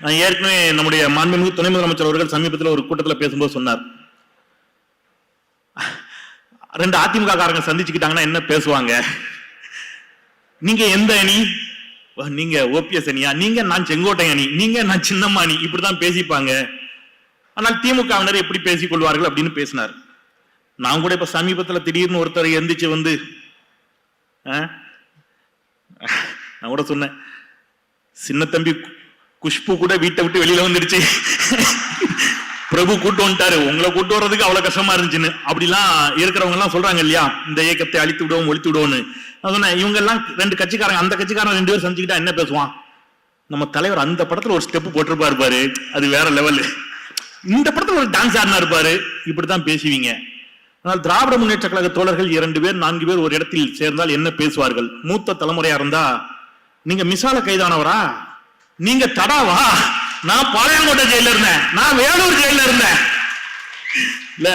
நான் ஏற்கனவே நம்முடைய மாண்புமிகு துணை முதலமைச்சர் அவர்கள் சமீபத்தில் ஒரு கூட்டத்தில் பேசும்போது சொன்னார், 2 அதிமுக காரங்க சந்திச்சுக்கிட்டாங்கன்னா என்ன பேசுவாங்க, நீங்க எந்த அணி, நீங்க ஓபிஎஸ் அணியா, நீங்க நான் செங்கோட்டை அணி, நீங்க நான் சின்னம்மா அணி, இப்படிதான் பேசிப்பாங்க. ஆனால் திமுகவினர் எப்படி பேசிக் கொள்வார்கள் அப்படின்னு பேசினார். நான் கூட இப்ப சமீபத்தில் திடீர்னு ஒருத்தர் எந்திரிச்சு வந்து நான் கூட சொன்னேன், சின்ன தம்பி குஷ்பு கூட வீட்டை விட்டு வெளியில வந்துடுச்சு, பிரபு கூட்டு வந்துட்டாரு, உங்களை கூட்டு வர்றதுக்கு அவ்வளவு கஷ்டமா இருந்துச்சுன்னு அப்படிலாம் இருக்கிறவங்க எல்லாம் சொல்றாங்க இல்லையா, இந்த இயக்கத்தை அழித்து விடுவோம் ஒழித்து விடுவோம்னு. நான் சொன்னேன், இவங்க எல்லாம் 2 கட்சிக்காரங்க, அந்த கட்சிக்காரன் 2 பேரும் சந்திச்சுக்கிட்டா என்ன பேசுவான், நம்ம தலைவர் அந்த படத்துல ஒரு ஸ்டெப் போட்டிருப்பாரு பாரு, அது வேற லெவல், இந்த படத்துல ஒரு டான்ஸ் ஆடினா இருப்பாரு, இப்படித்தான் பேசுவீங்க. ஆனால் திராவிட முன்னேற்ற கழக தோழர்கள் 2 பேர் 4 பேர் ஒரு இடத்தில் சேர்ந்தால் என்ன பேசுவார்கள்? மூத்த தலைமுறையா இருந்தா, நீங்க மிசால கைதானவரா, நீங்க தடாவா, நான் பாளையங்கோட்டை ஜெயில இருந்தேன், நான் வேலூர் ஜெயில இருந்தேன் இல்ல